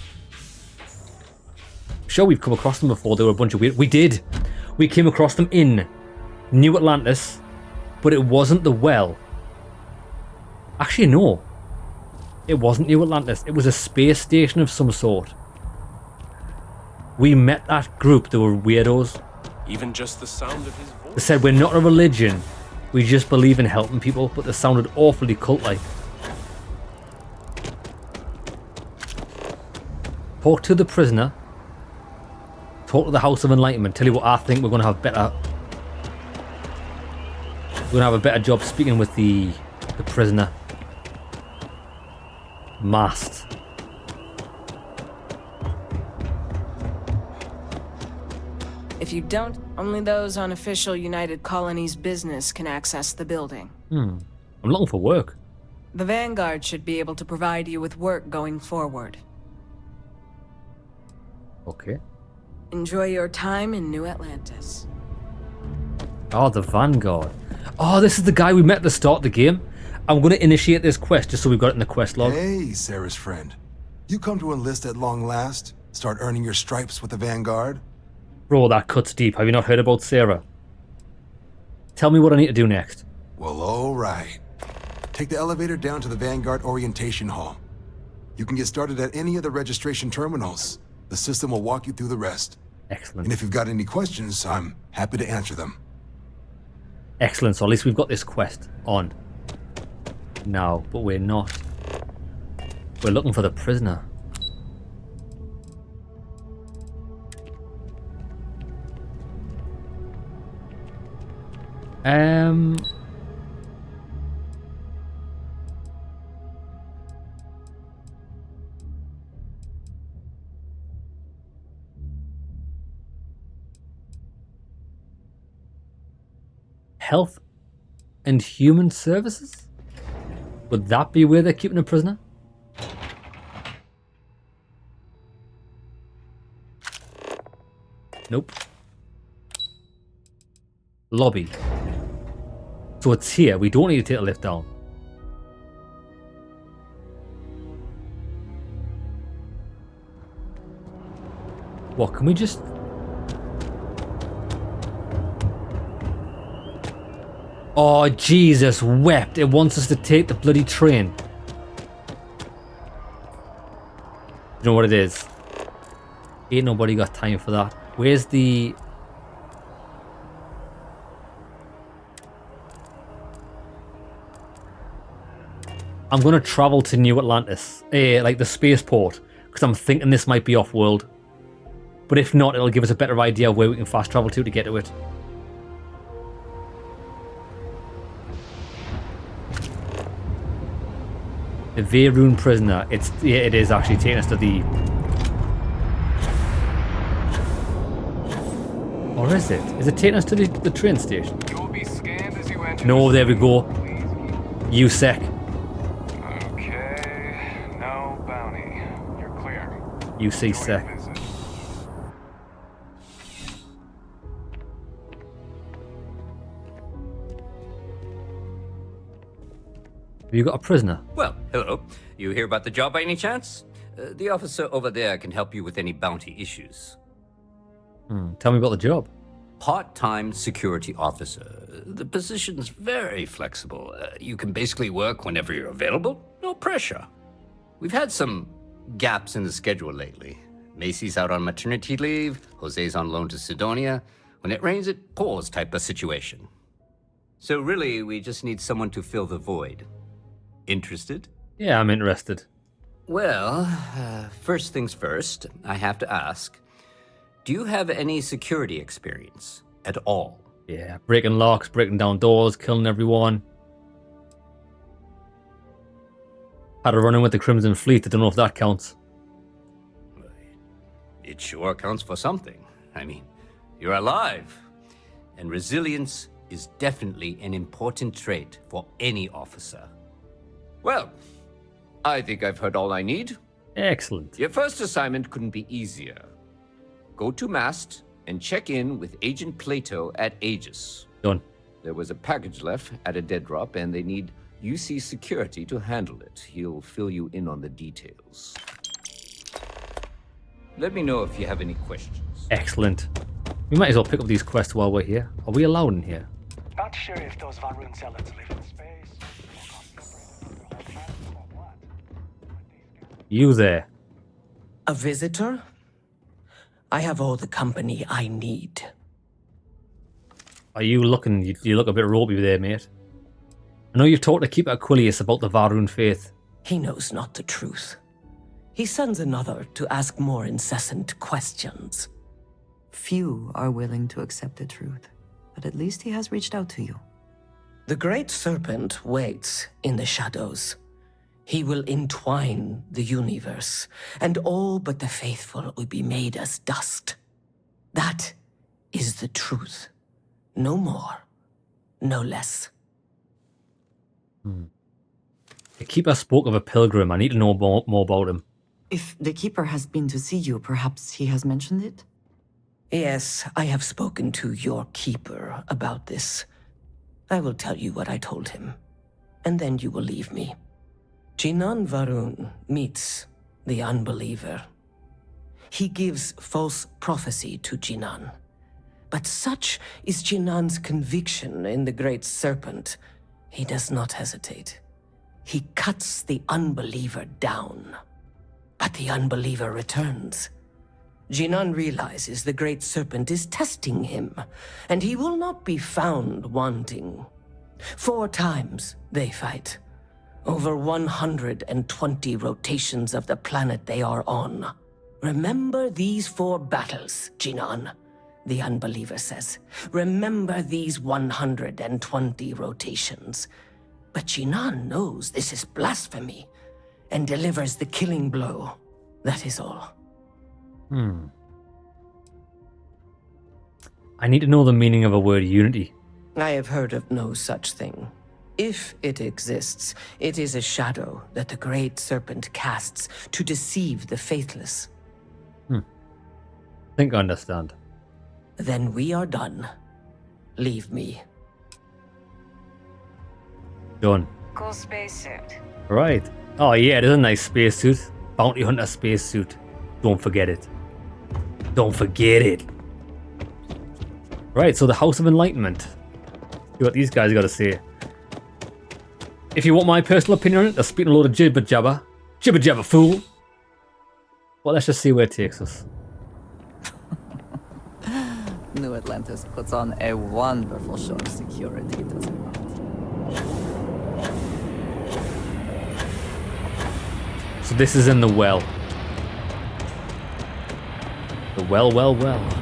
Sure, we've come across them before. They were a bunch of weird... We did! We came across them in New Atlantis, but it wasn't the well. Actually, no. It wasn't New Atlantis. It was a space station of some sort. We met that group. They were weirdos. Even just the sound of his voice. They said, we're not a religion. We just believe in helping people, but they sounded awfully cult-like. Talk to the prisoner. Talk to the House of Enlightenment. Tell you what I think. We're going to have better... We're going to have a better job speaking with the prisoner. Mast. If you don't, only those on official United Colonies business can access the building. I'm looking for work. The Vanguard should be able to provide you with work going forward. Okay. Enjoy your time in New Atlantis. Oh, the Vanguard. Oh, this is the guy we met at the start of the game. I'm going to initiate this quest just so we've got it in the quest log. Hey, Sarah's friend. You come to enlist at long last? Start earning your stripes with the Vanguard? Bro, that cuts deep. Have you not heard about Sarah? Tell me what I need to do next. Well, all right. Take the elevator down to the Vanguard Orientation Hall. You can get started at any of the registration terminals. The system will walk you through the rest. Excellent. And if you've got any questions, I'm happy to answer them. Excellent. So at least we've got this quest on now, but we're not. We're looking for the prisoner. Health and Human Services? Would that be where they're keeping a prisoner? Nope. Lobby. So it's here. We don't need to take a lift down. What, can we just... Oh, Jesus wept. It wants us to take the bloody train. You know what it is? Ain't nobody got time for that. Where's the... I'm going to travel to New Atlantis. Like the spaceport. Because I'm thinking this might be off-world. But if not, it'll give us a better idea of where we can fast travel to get to it. The Varun prisoner. It is actually taking us to the... Or is it? Is it taking us to the train station? You will be scanned as you enter. No, there we go. USEC. Okay, no bounty. You're clear. UC-SEC. Have you got a prisoner? Well, hello. You hear about the job by any chance? The officer over there can help you with any bounty issues. Tell me about the job. Part-time security officer. The position's very flexible. You can basically work whenever you're available. No pressure. We've had some gaps in the schedule lately. Macy's out on maternity leave. Jose's on loan to Sidonia. When it rains, it pours type of situation. So really, we just need someone to fill the void. Interested? Yeah, I'm interested. Well, first things first, I have to ask, do you have any security experience at all? Yeah, breaking locks, breaking down doors, killing everyone. Had a run-in with the Crimson Fleet. I don't know if that counts. It sure counts for something. I mean, you're alive. And resilience is definitely an important trait for any officer. Well, I think I've heard all I need. Excellent. Your first assignment couldn't be easier. Go to Mast and check in with Agent Plato at Aegis. Done. There was a package left at a dead drop, and they need UC security to handle it. He'll fill you in on the details. Let me know if you have any questions. Excellent. We might as well pick up these quests while we're here. Are we allowed in here? Not sure if those Varun zealots live in space. You there? A visitor? I have all the company I need. Are you looking? You look a bit ropey there, mate. I know you've talked to Keeper Aquilius about the Varun faith. He knows not the truth. He sends another to ask more incessant questions. Few are willing to accept the truth, but at least he has reached out to you. The Great Serpent waits in the shadows. He will entwine the universe, and all but the faithful will be made as dust. That is the truth. No more, no less. The Keeper spoke of a pilgrim. I need to know more about him. If the Keeper has been to see you, perhaps he has mentioned it? Yes, I have spoken to your Keeper about this. I will tell you what I told him, and then you will leave me. Jinan Varun meets the unbeliever. He gives false prophecy to Jinan. But such is Jinan's conviction in the Great Serpent, he does not hesitate. He cuts the unbeliever down. But the unbeliever returns. Jinan realizes the Great Serpent is testing him, and he will not be found wanting. 4 times they fight. Over 120 rotations of the planet they are on. Remember these 4 battles, Jinan, the unbeliever says. Remember these 120 rotations. But Jinan knows this is blasphemy and delivers the killing blow. That is all. I need to know the meaning of a word unity. I have heard of no such thing. If it exists, it is a shadow that the Great Serpent casts to deceive the faithless. Think I understand. Then we are done. Leave me. Done. Cool spacesuit. Right. Oh yeah, it is a nice spacesuit. Bounty Hunter spacesuit. Don't forget it. Don't forget it. Right, so the House of Enlightenment. See what these guys got to say. If you want my personal opinion on it, they're speaking a load of jibber jabber. Jibber jabber, fool. Well, let's just see where it takes us. New Atlantis puts on a wonderful show of security, does it not? So this is in the well. The well, well, well.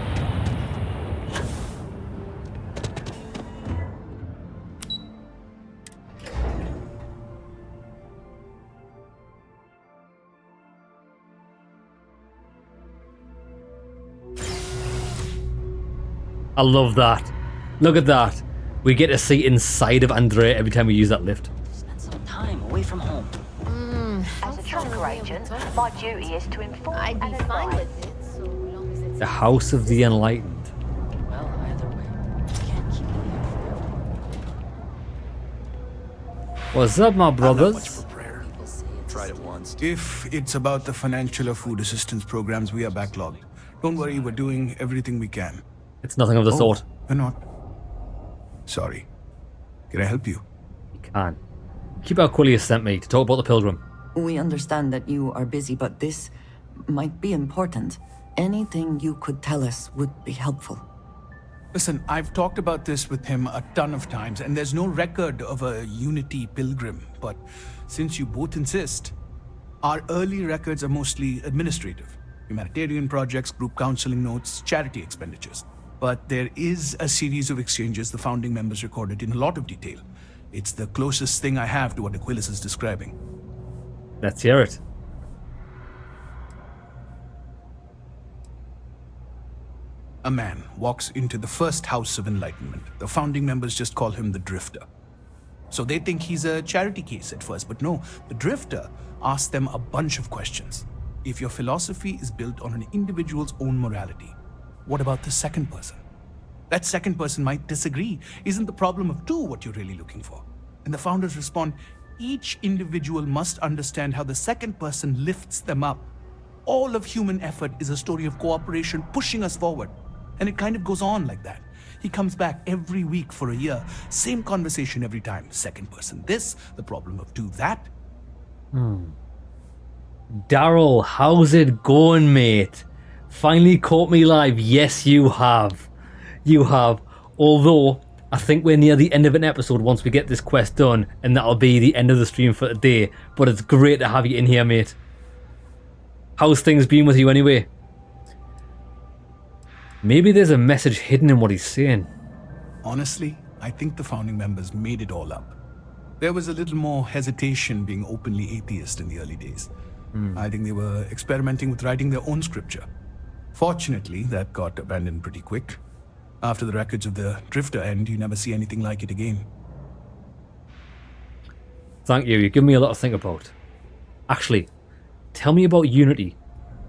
I love that. Look at that. We get to see inside of Andrea every time we use that lift. Spend some time away from home. As a tracker agent, my duty is to inform I'd be and fine advise. with it, so long as it's... The House of the Enlightened. Well, either way, can't keep it here forever. What's up, my brothers? Tried it once. If it's about the financial or food assistance programs, we are backlogged. Don't worry, we're doing everything we can. It's nothing of the sort. We're not. Sorry. Can I help you? You can. Keeper Aquilius sent me to talk about the Pilgrim. We understand that you are busy, but this might be important. Anything you could tell us would be helpful. Listen, I've talked about this with him a ton of times, and there's no record of a Unity Pilgrim. But since you both insist, our early records are mostly administrative. Humanitarian projects, group counseling notes, charity expenditures. But there is a series of exchanges the founding members recorded in a lot of detail. It's the closest thing I have to what Aquilius is describing. Let's hear it. A man walks into the first House of Enlightenment. The founding members just call him the Drifter. So they think he's a charity case at first, but no, the Drifter asks them a bunch of questions. If your philosophy is built on an individual's own morality, what about the second person? That second person might disagree. Isn't the problem of two what you're really looking for? And the founders respond, each individual must understand how the second person lifts them up. All of human effort is a story of cooperation pushing us forward. And it kind of goes on like that. He comes back every week for a year. Same conversation every time. Second person this, the problem of two that. Daryl, how's it going, mate? Finally caught me live. Yes, you have. You have. Although, I think we're near the end of an episode once we get this quest done, and that'll be the end of the stream for today. But it's great to have you in here, mate. How's things been with you anyway? Maybe there's a message hidden in what he's saying. Honestly, I think the founding members made it all up. There was a little more hesitation being openly atheist in the early days. I think they were experimenting with writing their own scripture. Fortunately, that got abandoned pretty quick. After the records of the Drifter end, you never see anything like it again. Thank you. You give me a lot to think about. Actually, tell me about Unity.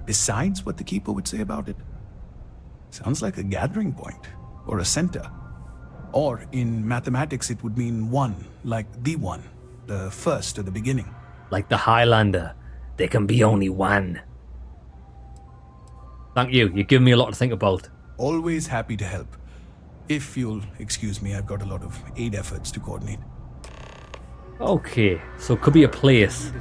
Besides what the Keeper would say about it? Sounds like a gathering point, or a center. Or in mathematics, it would mean one, like the one, the first or the beginning. Like the Highlander, there can be only one. Thank you. You give me a lot to think about. Always happy to help. If you'll excuse me, I've got a lot of aid efforts to coordinate. Okay, so it could be a place.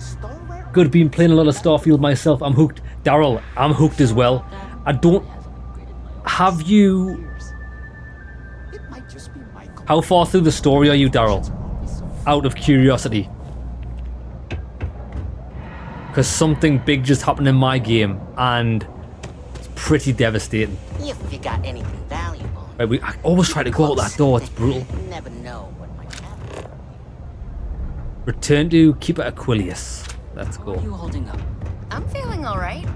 Good, been playing a lot of Starfield myself. I'm hooked. Daryl, I'm hooked as well. I don't... Have you... How far through the story are you, Daryl? Out of curiosity. Because something big just happened in my game, and it's pretty devastating. If you got anything valuable. Right, I always try to go out that door, it's brutal. You never know what might happen. Return to Keeper Aquilius. Let's go. How are you holding up? I'm feeling alright.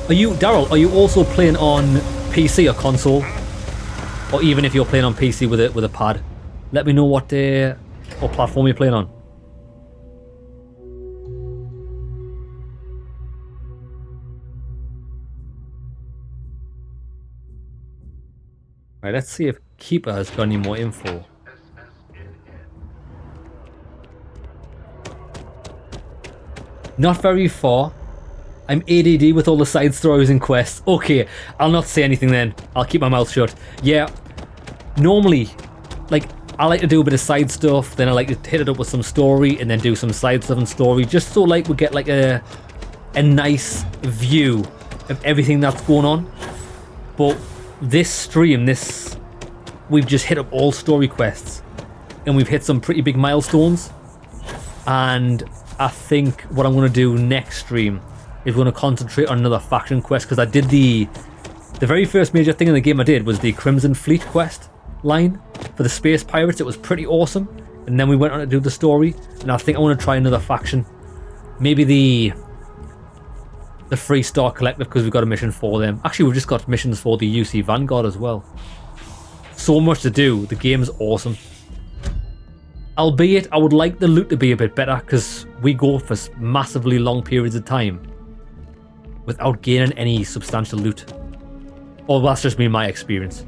Are you, Daryl, are you also playing on PC or console? Or even if you're playing on PC with a pad? Let me know what platform you're playing on. Right, let's see if Keeper has got any more info. Not very far. I'm ADD with all the side stories and quests. Okay, I'll not say anything then. I'll keep my mouth shut. Yeah, normally, like, I like to do a bit of side stuff, then I like to hit it up with some story, and then do some side stuff and story, just so like we get like a nice view of everything that's going on. But this stream, we've just hit up all story quests, and we've hit some pretty big milestones. And I think what I'm going to do next stream is going to concentrate on another faction quest, because I did the very first major thing in the game I did was the Crimson Fleet quest line for the Space Pirates. It was pretty awesome, and then we went on to do the story, and I think I want to try another faction, maybe the Free Star Collective, because we've got a mission for them. Actually, we've just got missions for the UC Vanguard as well. So much to do. The game's awesome. Albeit, I would like the loot to be a bit better, because we go for massively long periods of time without gaining any substantial loot. Or that's just been my experience.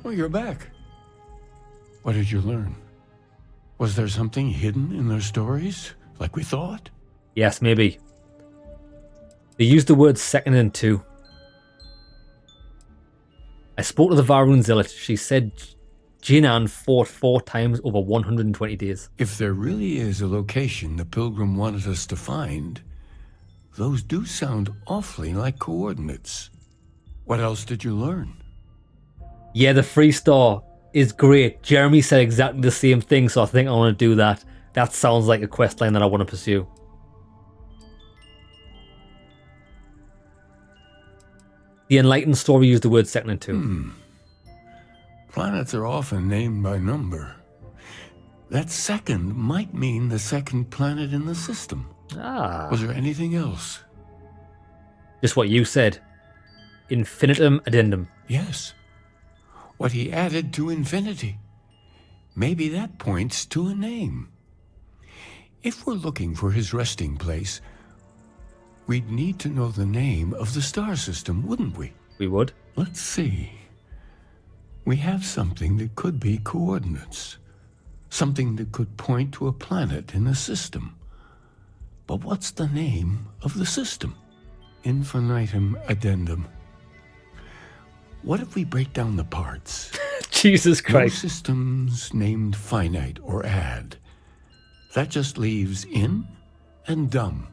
Oh, you're back. What did you learn? Was there something hidden in their stories, like we thought? Yes, maybe. They used the word second and two. I spoke to the Varun Zealot. She said Jinan fought 4 times over 120 days. If there really is a location the Pilgrim wanted us to find, those do sound awfully like coordinates. What else did you learn? Yeah, the free star is great. Jeremy said exactly the same thing, so I think I want to do that. That sounds like a quest line that I want to pursue. The Enlightened story used the word second and two. Planets are often named by number. That second might mean the second planet in the system. Ah. Was there anything else? Just what you said. Infinitum addendum. Yes. What he added to infinity. Maybe that points to a name. If we're looking for his resting place, we'd need to know the name of the star system, wouldn't we? We would. Let's see. We have something that could be coordinates. Something that could point to a planet in the system. But what's the name of the system? Infinitum addendum. What if we break down the parts? Jesus Christ. No systems named finite or add. That just leaves in and dumb.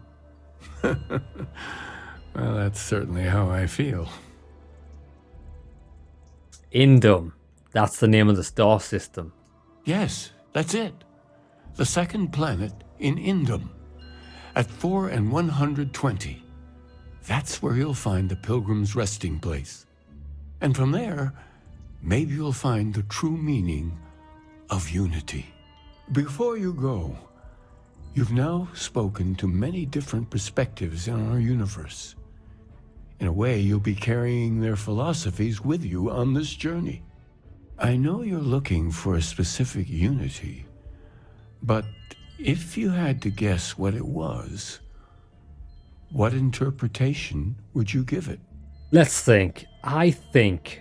Well, that's certainly how I feel. Indum. That's the name of the star system. Yes, that's it. The second planet in Indum. At 4 and 120. That's where you'll find the Pilgrim's resting place. And from there, maybe you'll find the true meaning of unity. Before you go, you've now spoken to many different perspectives in our universe. In a way, you'll be carrying their philosophies with you on this journey. I know you're looking for a specific unity, but if you had to guess what it was, what interpretation would you give it? Let's think. I think...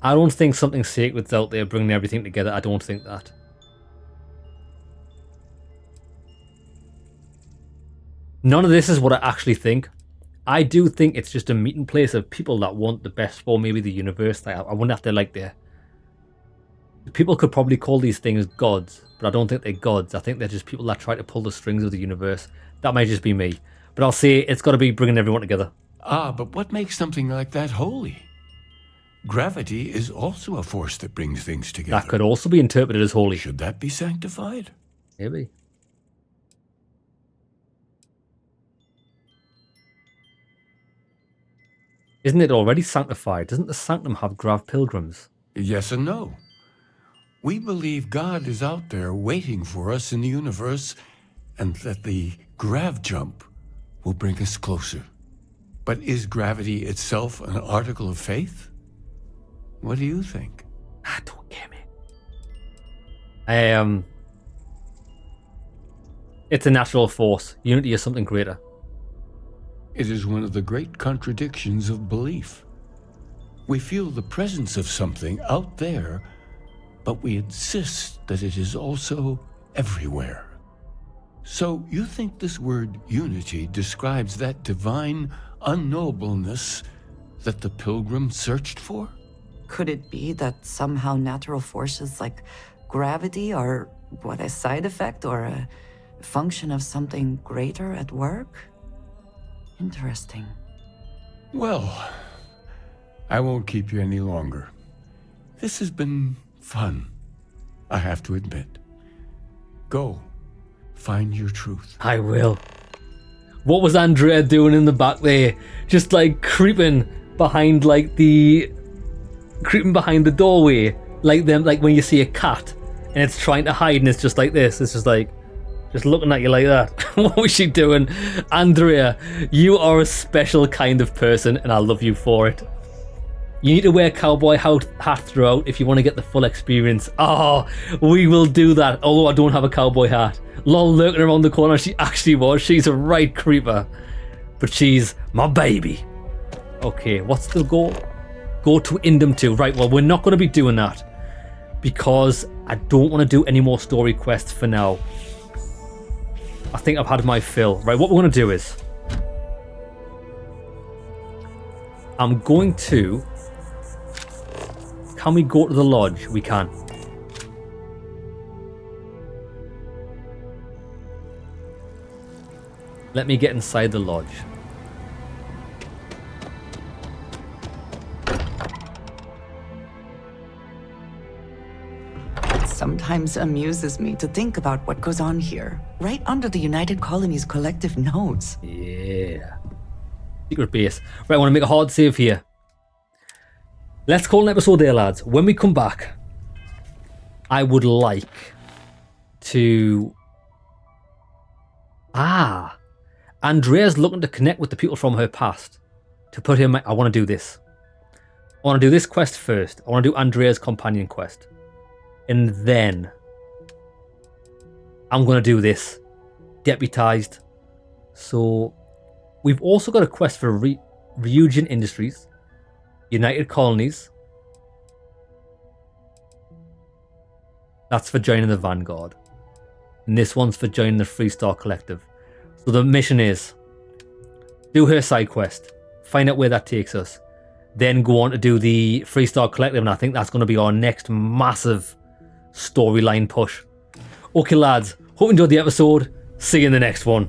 I don't think something sacred's out there bringing everything together. I don't think that. None of this is what I actually think. I do think it's just a meeting place of people that want the best for maybe the universe. Like, I wonder if they're like there. People could probably call these things gods, but I don't think they're gods. I think they're just people that try to pull the strings of the universe. That might just be me. But I'll say it's got to be bringing everyone together. Ah, but what makes something like that holy? Gravity is also a force that brings things together. That could also be interpreted as holy. Should that be sanctified? Maybe. Isn't it already sanctified? Doesn't the sanctum have grav pilgrims? Yes and no. We believe God is out there waiting for us in the universe, and that the grav jump will bring us closer. But is gravity itself an article of faith? What do you think? Don't get me. It's a natural force. Unity is something greater. It is one of the great contradictions of belief. We feel the presence of something out there, but we insist that it is also everywhere. So you think this word unity describes that divine unknowableness that the Pilgrim searched for? Could it be that somehow natural forces like gravity are, a side effect or a function of something greater at work? Interesting. Well, I won't keep you any longer. This has been fun, I have to admit. Go, find your truth. I will. What was Andrea doing in the back there? Just like creeping behind behind the doorway, like when you see a cat and it's trying to hide and it's just like this. It's just like, just looking at you like that. What was she doing? Andrea, you are a special kind of person and I love you for it. You need to wear a cowboy hat throughout if you want to get the full experience. Oh, we will do that, although I don't have a cowboy hat. Lol lurking around the corner, she actually was. She's a right creeper. But she's my baby. Okay, what's the goal? Go to Indum 2. Right, well, we're not going to be doing that because I don't want to do any more story quests for now. I think I've had my fill. Right, what we're going to do is... I'm going to... Can we go to the lodge? We can. Let me get inside the lodge. It sometimes amuses me to think about what goes on here, right under the United Colony's collective nose. Yeah. Secret base. Right, I want to make a hard save here. Let's call an episode there, lads. When we come back, I would like to... Andrea's looking to connect with the people from her past. To put him... I want to do this. I want to do this quest first. I want to do Andrea's companion quest. And then... I'm going to do this. Deputized. So... We've also got a quest for Ryujin Industries. United Colonies. That's for joining the Vanguard. And this one's for joining the Freestar Collective. So the mission is do her side quest, find out where that takes us, then go on to do the Freestar Collective, and I think that's going to be our next massive storyline push. Okay lads, hope you enjoyed the episode. See you in the next one.